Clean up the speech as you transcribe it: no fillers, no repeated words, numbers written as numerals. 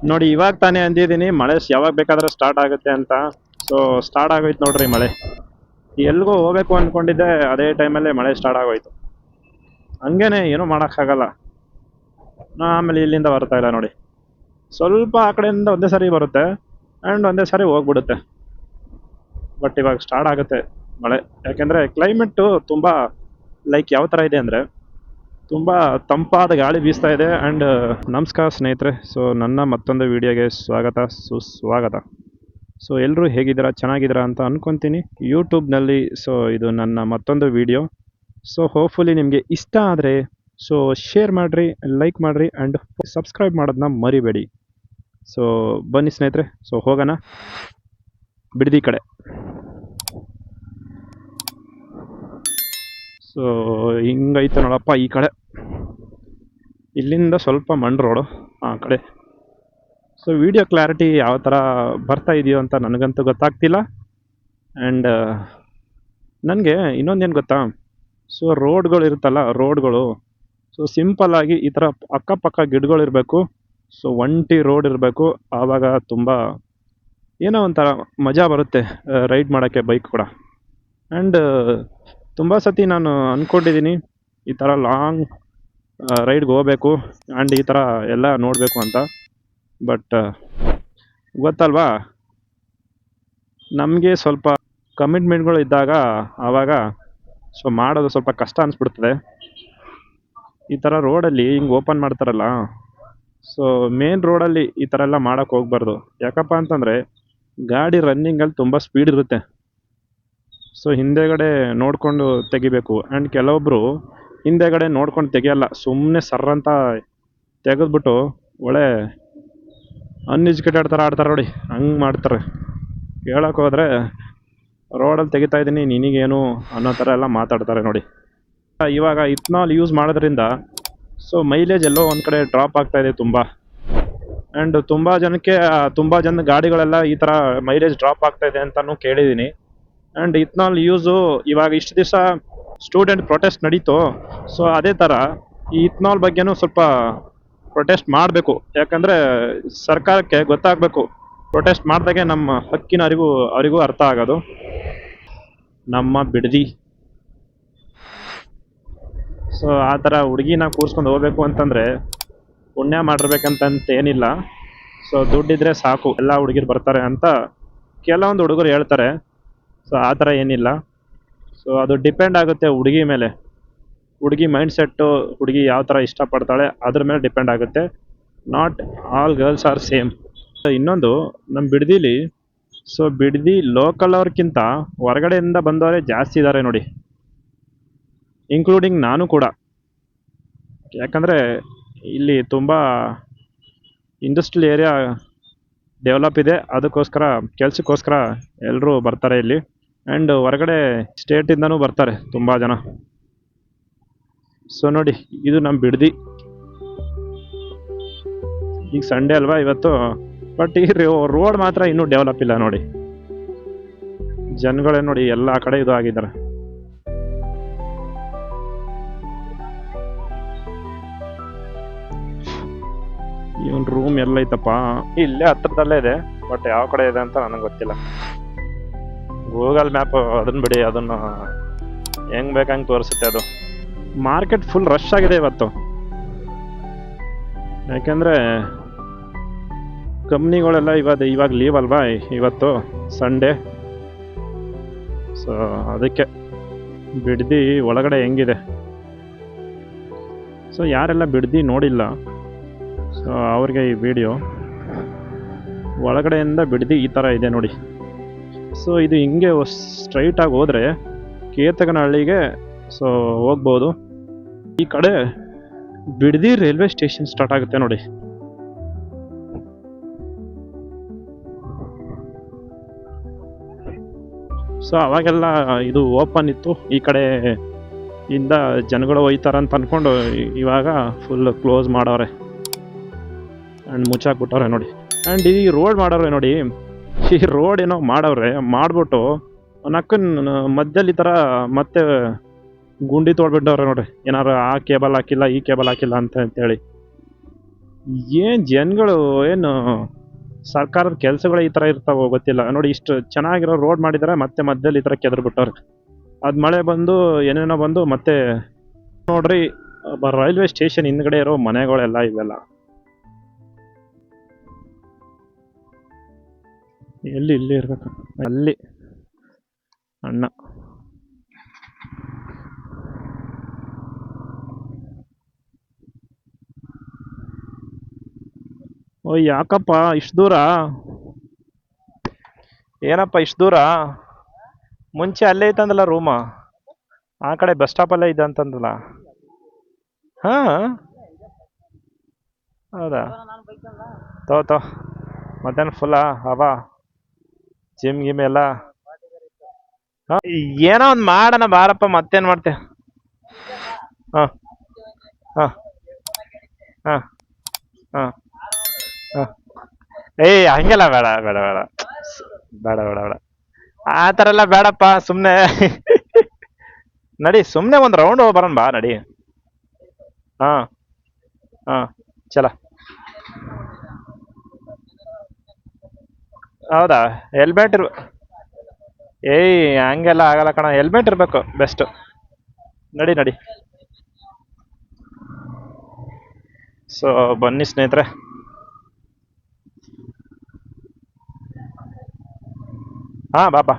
ನೋಡಿ ಇವಾಗ ತಾನೇ ಅಂದಿದ್ದೀನಿ ಮಳೆ ಯಾವಾಗ ಬೇಕಾದ್ರೆ ಸ್ಟಾರ್ಟ್ ಆಗುತ್ತೆ ಅಂತ. ಸೊ ಸ್ಟಾರ್ಟ್ ಆಗೋಯ್ತು ನೋಡ್ರಿ ಮಳೆ. ಎಲ್ಗೋ ಹೋಗ್ಬೇಕು ಅಂದ್ಕೊಂಡಿದ್ದೆ, ಅದೇ ಟೈಮಲ್ಲೇ ಮಳೆ ಸ್ಟಾರ್ಟ್ ಆಗೋಯ್ತು. ಹಂಗೇನೆ ಏನೂ ಮಾಡೋಕ್ಕಾಗಲ್ಲ. ಆಮೇಲೆ ಇಲ್ಲಿಂದ ಬರ್ತಾ ಇಲ್ಲ ನೋಡಿ, ಸ್ವಲ್ಪ ಆ ಕಡೆಯಿಂದ ಒಂದೇ ಸಾರಿ ಬರುತ್ತೆ ಆ್ಯಂಡ್ ಒಂದೇ ಸಾರಿ ಹೋಗ್ಬಿಡುತ್ತೆ. ಬಟ್ ಇವಾಗ ಸ್ಟಾರ್ಟ್ ಆಗುತ್ತೆ ಮಳೆ. ಯಾಕೆಂದರೆ ಕ್ಲೈಮೇಟು ತುಂಬ ಲೈಕ್ ಯಾವ ಥರ ಇದೆ ಅಂದರೆ, ತುಂಬ ತಂಪಾದ ಗಾಳಿ ಬೀಸ್ತಾ ಇದೆ. ಆ್ಯಂಡ್ ನಮಸ್ಕಾರ ಸ್ನೇಹಿತರೆ. ಸೊ ನನ್ನ ಮತ್ತೊಂದು ವಿಡಿಯೋಗೆ ಸ್ವಾಗತ ಸುಸ್ವಾಗತ. ಸೊ ಎಲ್ಲರೂ ಹೇಗಿದ್ದೀರಾ, ಚೆನ್ನಾಗಿದ್ದೀರಾ ಅಂತ ಅಂದ್ಕೊತೀನಿ ಯೂಟ್ಯೂಬ್ನಲ್ಲಿ. ಸೊ ಇದು ನನ್ನ ಮತ್ತೊಂದು ವಿಡಿಯೋ. ಸೊ ಹೋಪ್ಫುಲಿ ನಿಮಗೆ ಇಷ್ಟ ಆದರೆ ಸೊ ಶೇರ್ ಮಾಡಿರಿ, ಲೈಕ್ ಮಾಡಿರಿ ಆ್ಯಂಡ್ ಸಬ್ಸ್ಕ್ರೈಬ್ ಮಾಡೋದನ್ನ ಮರಿಬೇಡಿ. ಸೊ ಬನ್ನಿ ಸ್ನೇಹಿತರೆ, ಸೊ ಹೋಗೋಣ ಬಿಡದಿ ಕಡೆ. ಸೊ ಹಿಂಗೈತೆ ನೋಡಪ್ಪ ಈ ಕಡೆ. ಇಲ್ಲಿಂದ ಸ್ವಲ್ಪ ಮಣ್ಣು ರೋಡು ಆ ಕಡೆ. ಸೊ ವಿಡಿಯೋ ಕ್ಲಾರಿಟಿ ಯಾವ ಥರ ಬರ್ತಾ ಇದೆಯೋ ಅಂತ ನನಗಂತೂ ಗೊತ್ತಾಗ್ತಿಲ್ಲ. ಆ್ಯಂಡ್ ನನಗೆ ಇನ್ನೊಂದೇನು ಗೊತ್ತಾ, ಸೊ ರೋಡ್ಗಳು ಇರುತ್ತಲ್ಲ, ರೋಡ್ಗಳು ಸೊ ಸಿಂಪಲ್ಲಾಗಿ ಈ ಥರ ಅಕ್ಕಪಕ್ಕ ಗಿಡಗಳಿರಬೇಕು. ಸೊ ಒಂಟಿ ರೋಡ್ ಇರಬೇಕು. ಆವಾಗ ತುಂಬ ಏನೋ ಒಂಥರ ಮಜಾ ಬರುತ್ತೆ ರೈಡ್ ಮಾಡೋಕ್ಕೆ ಬೈಕ್ ಕೂಡ. ಆ್ಯಂಡ್ ತುಂಬ ಸತಿ ನಾನು ಅಂದ್ಕೊಂಡಿದ್ದೀನಿ ಈ ಥರ ಲಾಂಗ್ ರೈಡ್ಗೆ ಹೋಗಬೇಕು ಆ್ಯಂಡ್ ಈ ಥರ ಎಲ್ಲ ನೋಡಬೇಕು ಅಂತ. ಬಟ್ ಗೊತ್ತಲ್ವಾ, ನಮಗೆ ಸ್ವಲ್ಪ ಕಮಿಟ್ಮೆಂಟ್ಗಳು ಇದ್ದಾಗ ಆವಾಗ ಸೊ ಮಾಡೋದು ಸ್ವಲ್ಪ ಕಷ್ಟ ಅನಿಸ್ಬಿಡ್ತದೆ. ಈ ಥರ ರೋಡಲ್ಲಿ ಹಿಂಗೆ ಓಪನ್ ಮಾಡ್ತಾರಲ್ಲ, ಸೊ ಮೇನ್ ರೋಡಲ್ಲಿ ಈ ಥರ ಎಲ್ಲ ಮಾಡೋಕ್ಕೆ ಹೋಗ್ಬಾರ್ದು. ಯಾಕಪ್ಪ ಅಂತಂದರೆ ಗಾಡಿ ರನ್ನಿಂಗಲ್ಲಿ ತುಂಬ ಸ್ಪೀಡ್ ಇರುತ್ತೆ. ಸೊ ಹಿಂದೆಗಡೆ ನೋಡಿಕೊಂಡು ತೆಗಿಬೇಕು. ಆ್ಯಂಡ್ ಕೆಲವೊಬ್ಬರು ಹಿಂದೆಗಡೆ ನೋಡ್ಕೊಂಡು ತೆಗಿಯಲ್ಲ, ಸುಮ್ಮನೆ ಸರ್ರಂತ ತೆಗೆದ್ಬಿಟ್ಟು ಒಳ್ಳೆ ಅನ್ಎಜುಕೇಟೆಡ್ ಥರ ಆಡ್ತಾರೆ ನೋಡಿ, ಹಂಗೆ ಮಾಡ್ತಾರೆ. ಹೇಳೋಕೆ ಹೋದರೆ ರೋಡಲ್ಲಿ ತೆಗಿತಾ ಇದ್ದೀನಿ ನಿನಗೇನು ಅನ್ನೋ ಥರ ಎಲ್ಲ ಮಾತಾಡ್ತಾರೆ ನೋಡಿ. ಇವಾಗ ಇಥನಾಲ್ ಯೂಸ್ ಮಾಡೋದ್ರಿಂದ ಸೊ ಮೈಲೇಜ್ ಎಲ್ಲೋ ಒಂದು ಕಡೆ ಡ್ರಾಪ್ ಆಗ್ತಾಯಿದೆ ತುಂಬ. ಆ್ಯಂಡ್ ತುಂಬ ಜನ ಗಾಡಿಗಳೆಲ್ಲ ಈ ಥರ ಮೈಲೇಜ್ ಡ್ರಾಪ್ ಆಗ್ತಾಯಿದೆ ಅಂತಲೂ ಕೇಳಿದ್ದೀನಿ. ಆ್ಯಂಡ್ ಇಥನಾಲ್ ಯೂಸು ಇವಾಗ ಇಷ್ಟು ದಿವಸ ಸ್ಟೂಡೆಂಟ್ ಪ್ರೊಟೆಸ್ಟ್ ನಡೀತು. ಸೊ ಅದೇ ಥರ ಈ ಇಥನಾಲ್ ಬಗ್ಗೆನೂ ಸ್ವಲ್ಪ ಪ್ರೊಟೆಸ್ಟ್ ಮಾಡಬೇಕು. ಯಾಕಂದರೆ ಸರ್ಕಾರಕ್ಕೆ ಗೊತ್ತಾಗಬೇಕು, ಪ್ರೊಟೆಸ್ಟ್ ಮಾಡಿದಾಗೆ ನಮ್ಮ ಹಕ್ಕಿನ ಅವರಿಗೂ ಅರ್ಥ ಆಗೋದು. ನಮ್ಮ ಬಿಡದಿ ಸೊ ಆ ಥರ ಹುಡುಗಿನ ಕೂರಿಸ್ಕೊಂಡು ಹೋಗ್ಬೇಕು ಅಂತಂದರೆ ಪುಣ್ಯ ಮಾಡಿರ್ಬೇಕಂತ ಏನಿಲ್ಲ. ಸೊ ದುಡ್ಡಿದ್ರೆ ಸಾಕು ಎಲ್ಲ ಹುಡುಗಿರು ಬರ್ತಾರೆ ಅಂತ ಕೆಲವೊಂದು ಹುಡುಗರು ಹೇಳ್ತಾರೆ. ಸೊ ಆ ಥರ ಏನಿಲ್ಲ. ಸೊ ಅದು ಡಿಪೆಂಡ್ ಆಗುತ್ತೆ ಹುಡುಗಿ ಮೇಲೆ. ಹುಡುಗಿ ಮೈಂಡ್ಸೆಟ್ಟು, ಹುಡುಗಿ ಯಾವ ಥರ ಇಷ್ಟಪಡ್ತಾಳೆ ಅದ್ರ ಮೇಲೆ ಡಿಪೆಂಡ್ ಆಗುತ್ತೆ. Not all girls are same. ಇನ್ನೊಂದು, ನಮ್ಮ ಬಿಡದಿಲಿ ಸೊ ಬಿಡದಿ ಲೋಕಲ್ ಅವ್ರಿಗಿಂತ ಹೊರಗಡೆಯಿಂದ ಬಂದವರೇ ಜಾಸ್ತಿ ಇದ್ದಾರೆ ನೋಡಿ, ಇನ್ಕ್ಲೂಡಿಂಗ್ ನಾನು ಕೂಡ. ಯಾಕಂದರೆ ಇಲ್ಲಿ ತುಂಬ ಇಂಡಸ್ಟ್ರಿಯಲ್ ಏರಿಯಾ ಡೆವಲಪ್ ಇದೆ, ಅದಕ್ಕೋಸ್ಕರ ಕೆಲಸಕ್ಕೋಸ್ಕರ ಎಲ್ಲರೂ ಬರ್ತಾರೆ ಇಲ್ಲಿ. ಆ್ಯಂಡ್ ಹೊರಗಡೆ ಸ್ಟೇಟಿಂದನೂ ಬರ್ತಾರೆ ತುಂಬ ಜನ. ಸೊ ನೋಡಿ, ಇದು ನಮ್ಮ ಬಿಡದಿ. ಈಗ ಸಂಡೇ ಅಲ್ವಾ ಇವತ್ತು, ಬಟ್ ಈ ರೋಡ್ ಮಾತ್ರ ಇನ್ನೂ ಡೆವಲಪ್ ಇಲ್ಲ ನೋಡಿ. ಜನಗಳೇ ನೋಡಿ ಎಲ್ಲ ಕಡೆ ಇದು ಆಗಿದ್ದಾರೆ. ಇವನ್ ರೂಮ್ ಎಲ್ಲ ಐತಪ್ಪ, ಇಲ್ಲೇ ಹತ್ರದಲ್ಲೇ ಇದೆ, ಬಟ್ ಯಾವ ಕಡೆ ಇದೆ ಅಂತ ನನಗೆ ಗೊತ್ತಿಲ್ಲ. ಗೂಗಲ್ ಮ್ಯಾಪ್ ಅದನ್ನ ಬಿಡಿ, ಅದನ್ನು ಹೆಂಗ್ ಬೇಕಂಗೆ ತೋರಿಸುತ್ತೆ ಅದು. ಮಾರ್ಕೆಟ್ ಫುಲ್ ರಶ್ ಆಗಿದೆ ಇವತ್ತು. ಯಾಕೆಂದರೆ ಕಂಪ್ನಿಗಳೆಲ್ಲ ಇವಾಗ ಲೀವ್ ಅಲ್ವಾ, ಇವತ್ತು ಸಂಡೇ. ಸೊ ಅದಕ್ಕೆ ಬಿಡದಿ ಒಳಗಡೆ ಹೆಂಗಿದೆ. ಸೊ ಯಾರೆಲ್ಲ ಬಿಡದಿ ನೋಡಿಲ್ಲ, ಸೊ ಅವ್ರಿಗೆ ಈ ವಿಡಿಯೋ. ಒಳಗಡೆಯಿಂದ ಬಿಡದಿ ಈ ಥರ ಇದೆ ನೋಡಿ. ಸೊ ಇದು ಹಿಂಗೆ ಸ್ಟ್ರೈಟಾಗಿ ಹೋದರೆ ಕೇತಕನಹಳ್ಳಿಗೆ ಸೊ ಹೋಗ್ಬೋದು. ಈ ಕಡೆ ಬಿಡದಿ ರೈಲ್ವೆ ಸ್ಟೇಷನ್ ಸ್ಟಾರ್ಟ್ ಆಗುತ್ತೆ ನೋಡಿ. ಸೊ ಅವಾಗೆಲ್ಲ ಇದು ಓಪನ್ ಇತ್ತು, ಈ ಕಡೆ ಇಂದ ಜನಗಳು ಹೋಯ್ತಾರಂತ ಅಂದ್ಕೊಂಡು ಇವಾಗ ಫುಲ್ ಕ್ಲೋಸ್ ಮಾಡವ್ರೆ ಆ್ಯಂಡ್ ಮುಚ್ಚಾಕ್ಬಿಟ್ಟವ್ರೆ ನೋಡಿ. ಆ್ಯಂಡ್ ಈ ರೋಡ್ ಮಾಡವ್ರೆ ನೋಡಿ, ಈ ರೋಡ್ ಏನೋ ಮಾಡವ್ರೆ, ಮಾಡಿಬಿಟ್ಟು ನಕ್ಕನ ಮಧ್ಯದಲ್ಲಿ ಈ ಥರ ಮತ್ತೆ ಗುಂಡಿ ತೋಡ್ಬಿಟ್ಟವ್ರೆ ನೋಡ್ರಿ. ಏನಾರು ಆ ಕೇಬಲ್ ಹಾಕಿಲ್ಲ, ಈ ಕೇಬಲ್ ಹಾಕಿಲ್ಲ ಅಂತೇಳಿ ಏನ್ ಜನಗಳು ಏನು ಸರ್ಕಾರದ ಕೆಲಸಗಳು ಈ ತರ ಇರ್ತಾವೋ ಗೊತ್ತಿಲ್ಲ. ನೋಡಿ ಇಷ್ಟು ಚೆನ್ನಾಗಿರೋ ರೋಡ್ ಮಾಡಿದಾರೆ, ಮತ್ತೆ ಮಧ್ಯದಲ್ಲಿ ಈ ತರ ಕೆದರ್ ಬಿಟ್ಟವ್ರೆ. ಅದ್ ಮಳೆ ಬಂದು ಏನೇನೋ ಬಂದು ಮತ್ತೆ ನೋಡ್ರಿ ರೈಲ್ವೆ ಸ್ಟೇಷನ್ ಹಿಂದ್ಗಡೆ ಇರೋ ಮನೆಗಳೆಲ್ಲ ಇವೆಲ್ಲ ಎಲ್ಲಿ ಇಲ್ಲಿ ಇರ್ಬೇಕು ಅಲ್ಲಿ ಅಣ್ಣ. ಓ ಯಾಕಪ್ಪ ಇಷ್ಟು ದೂರ? ಏನಪ್ಪ ಇಷ್ಟು ದೂರ? ಮುಂಚೆ ಅಲ್ಲೇ ಇತ್ತಂದಲ್ಲ ರೂಮ, ಆ ಕಡೆ ಬಸ್ ಸ್ಟಾಪ್ ಅಲ್ಲೇ ಇದೆ ಅಂತಂದಲ್ಲ. ಹಾ ಹೌದಾ? ತೋ ಮತ್ತೇನು ಫುಲ್ಲಾ ಹವಾ ಜಿಮ್ ಗಿಮ್ ಎಲ್ಲ? ಹ? ಏನೋ ಒಂದು ಮಾಡೋಣ ಬಾರಪ್ಪ, ಮತ್ತೇನ್ ಮಾಡ್ತೆ. ಹಾ ಹಾ ಹಾ ಹಾ ಹಾ. ಏಯ್ ಹಂಗೆಲ್ಲ ಬೇಡ ಬೇಡ ಬೇಡ ಬೇಡ ಬೇಡ ಬೇಡ ಆ ಥರ ಎಲ್ಲ ಬೇಡಪ್ಪ, ಸುಮ್ಮನೆ ನಡಿ, ಸುಮ್ಮನೆ ಒಂದು ರೌಂಡ್ ಹೋಗಿ ಬರೋಣ ಬಾ, ನಡಿ. ಹಾ ಹಾ ಚಲ. ಹೌದಾ? ಹೆಲ್ಮೆಟ್ ಏಯ್ ಹಂಗೆಲ್ಲ ಆಗಲ್ಲ ಕಣ, ಹೆಲ್ಮೆಟ್ ಇರಬೇಕು ಬೆಸ್ಟ್. ನಡಿ ನಡಿ. ಸೊ ಬನ್ನಿ ಸ್ನೇಹಿತರೆ. ಹಾ ಬಾಪಾ.